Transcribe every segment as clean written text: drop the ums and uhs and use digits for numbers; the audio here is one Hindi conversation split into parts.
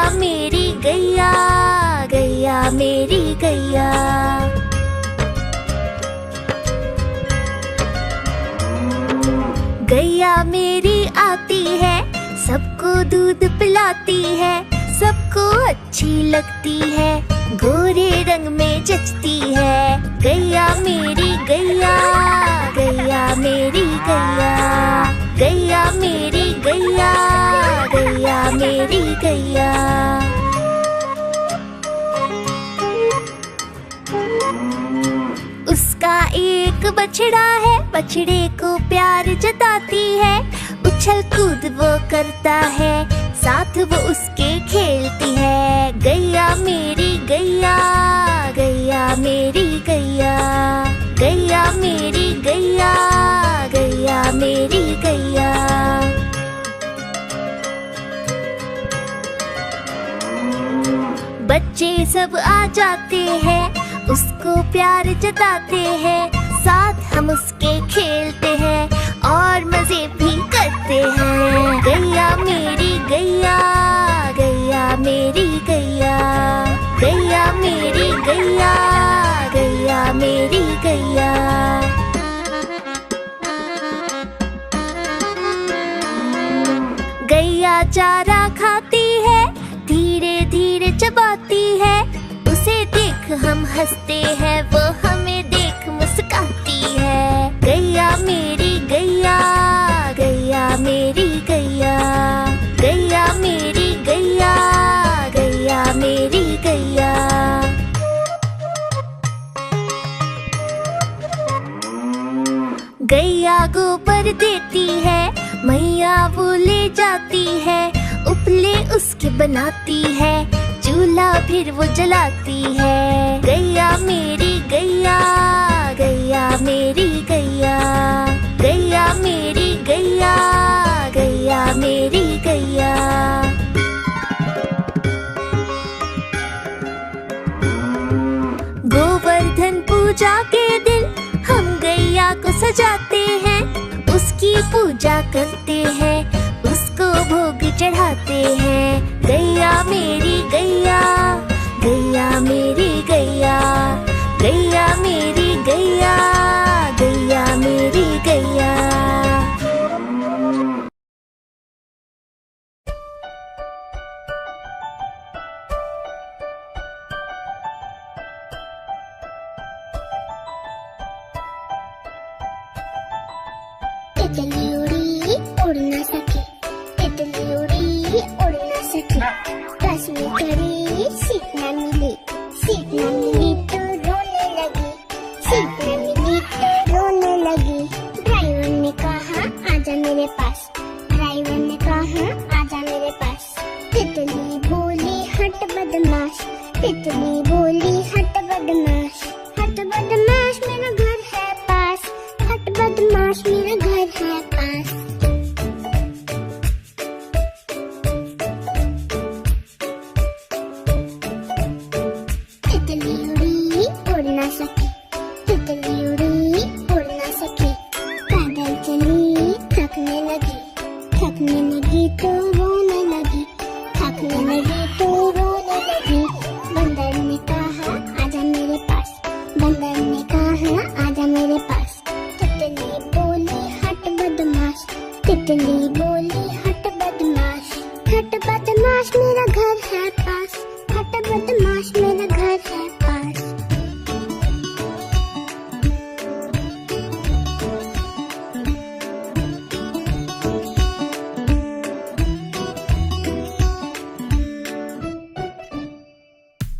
गैया मेरी गैया, गैया मेरी गैया। गैया मेरी आती है, सबको दूध पिलाती है, सबको अच्छी लगती है, गोरे रंग में जचती है। गैया मेरी गैया, गैया मेरी गैया, गैया मेरी गैया, गैया मेरी गैया। उसका एक बछड़ा है, बछड़े को प्यार जताती है, उछल कूद वो करता है, साथ वो उसके खेलती है। गैया मेरी गैया, गैया मेरी गैया, गैया मेरी गैया, गैया मेरी गैया। बच्चे सब आ जाते हैं, उसको प्यार जताते हैं, साथ हम उसके खेलते हैं और मजे भी करते हैं। गैया मेरी गैया, गैया मेरी गैया, गैया मेरी गैया, गैया मेरी गैया। गैया चारा खाती है, धीरे धीरे चबाती है, उसे देख हम हंसते हैं, वो हमें देख मुस्काती है। गैया मेरी गैया, गैया मेरी गैया, गैया मेरी गैया, गैया मेरी गैया। गैया गोबर देती है, मैया वो ले जाती है, उपले उसके बनाती है, चूल्हा फिर वो जलाती है। गैया मेरी गैया, गैया मेरी गैया, गैया मेरी गैया, गैया मेरी गैया। गोवर्धन पूजा के दिन हम गैया को सजाते हैं, उसकी पूजा करते हैं, उसको भोग चढ़ाते हैं। गैया मेरी गैया, गैया मेरी गैया, गैया मेरी गैया, गैया मेरी गैया। तितली उड़ी उड़ ना सके, तितली उड़ी उड़ ना सके, बस में चढ़ी सीट न मिली, सीट न मिली तो रोने लगी, सीट न मिली तो रोने लगी। ड्राइवर ने कहा आजा मेरे पास, ड्राइवर ने कहा आजा मेरे पास। तितली बोली हट बदमाश, तितली बोली हट बदमाश, हट बदमाश मेरा घर है पास, हट बदमाश मेरा घर है पास। तितली उड़ी उड़ ना सकी, तितली उड़ी उड़ ना सकी, पैदल चली थकने लगी, थकने लगी तो रोने लगी, थकने लगी तो रोने लगी। बंदर ने कहा आजा मेरे पास, बंदर ने कहा आजा मेरे पास। तितली बोली हट बदमाश, तितली बोली हट बदमाश, हट बदमाश मेरा घर है पास, हट बदमाश मेरा घर है पास।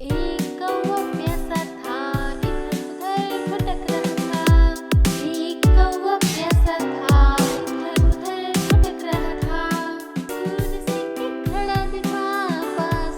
एक कौवा प्यासा था, इधर उधर भटक रहा था। एक कौवा प्यासा था, इधर उधर भटक रहा था। दूर से एक खड़ा दिखा, पास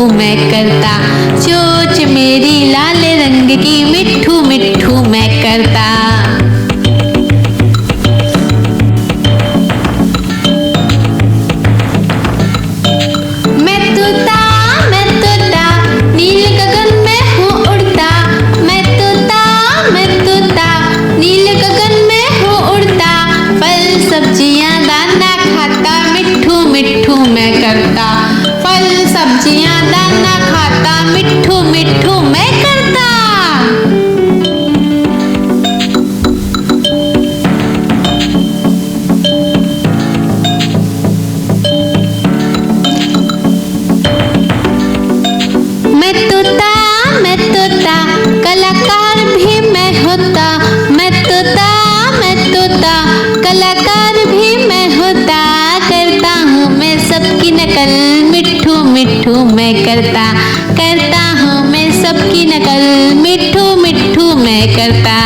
मिट्ठू मैं करता, चोंच मेरी लाल रंग की, मिट्ठू मिट्ठू मैं करता। फल सब्जियां दाना खाता, मिट्ठू मिट्ठू मैं करता। मैं तोता कलाकार भी मैं होता, मैं तोता कलाकार भी मैं होता। करता हूँ मैं सबकी नकल, मिट्ठू मिट्ठू मैं करता हूँ मैं सबकी नकल, मिट्ठू मिट्ठू मैं करता।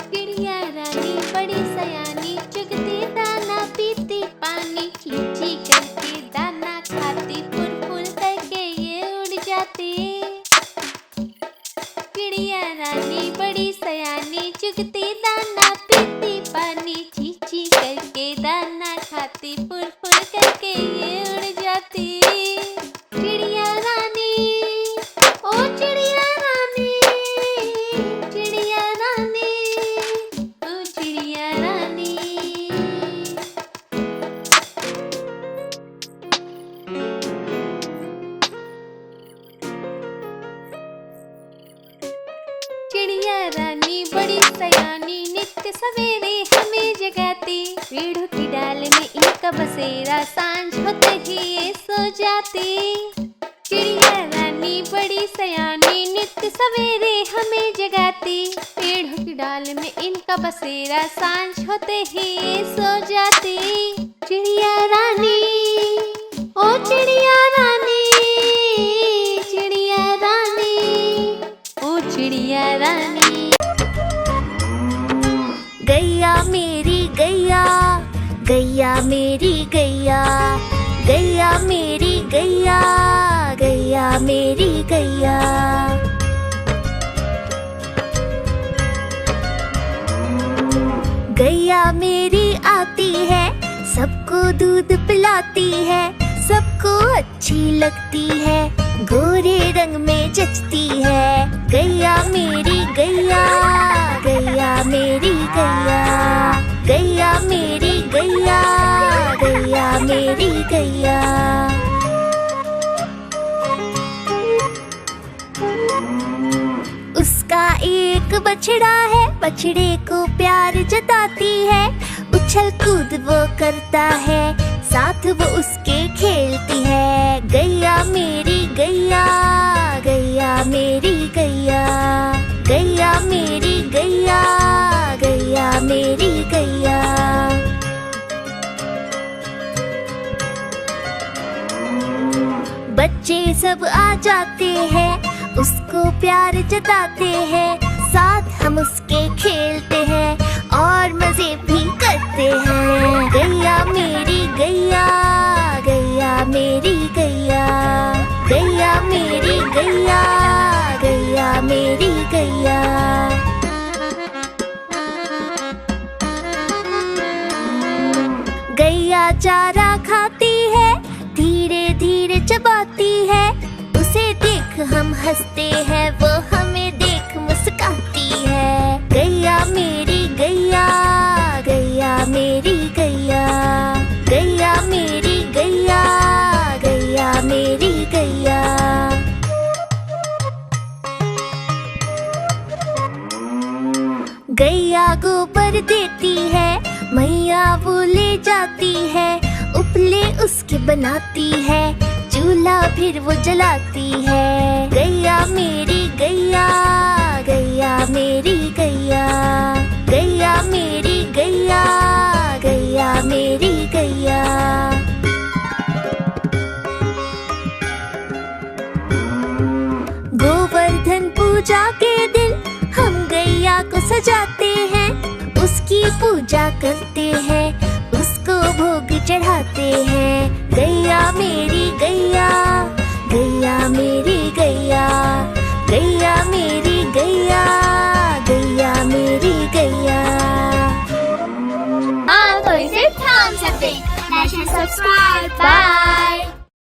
चिड़िया रानी बड़ी सयानी, चुगती दाना पीती पानी, चींची करके दाना खाती, फुर फुर करके ये उड़ जाती। चिड़िया रानी बड़ी सयानी, चुगती दाना पीती पानी, चींची करके दाना खाती, फुर फुर करके ये उड़ जाती। चिड़िया रानी, ओ चिड़िया रानी, चिड़िया रानी, ओ चिड़िया रानी। चिड़िया रानी बड़ी सयानी, नित्य सवेरे हमें जगाती, पेड़ों की डाल में इनका बसेरा, सांझ होते ही ये सो जाती। चिड़िया रानी बड़ी सयानी, नित्य सवेरे हमें जगाती, पेड़ों की डाल में इनका बसेरा, सांझ होते ही ये सो जाती। चिड़िया रानी, ओ चिड़िया रानी, चिड़िया रानी, ओ चिड़िया रानी। गैया मेरी गैया, गैया मेरी गैया, गैया मेरी गैया, गैया मेरी गैया। गैया मेरी आती है, सबको दूध पिलाती है, सबको अच्छी लगती है, गोरे रंग में जचती है। गैया मेरी गैया, गैया मेरी गैया, गैया मेरी गैया, गैया मेरी गैया। उसका एक बछड़ा है, बछड़े को प्यार जताती है, उछल कूद वो करता है, साथ वो उसके खेलती है। गैया मेरी गैया, गैया मेरी गैया, गैया मेरी गैया, गैया मेरी गैया। बच्चे सब आ जाते हैं, उसको प्यार जताते हैं, साथ हम उसके खेलते हैं और मजे भी करते हैं। गैया मेरी गैया, गैया मेरी गैया, गैया मेरी गैया, गैया मेरी गैया। गैया चारा खाती है, धीरे धीरे चबाती है, उसे देख हम हंसते हैं, वो हमें देख मुस्काती है। गैया मेरी गैया, गैया मेरी गैया, गैया मेरी गैया, गैया मेरी गैया। गैया गोबर देती है, मैया वो ले जाती है, उपले उसके बनाती है, चूल्हा फिर वो जलाती है। गैया मेरी गैया, गैया मेरी गैया, गैया मेरी गैया, गैया मेरी पूजा के दिन हम गैया को सजाते हैं, उसकी पूजा करते हैं, उसको भोग चढ़ाते हैं। गैया मेरी गैया, गैया मेरी गैया, गैया मेरी गैया, गैया मेरी गैया। हाँ तो इसे थाम सकते। Like and subscribe. बाय।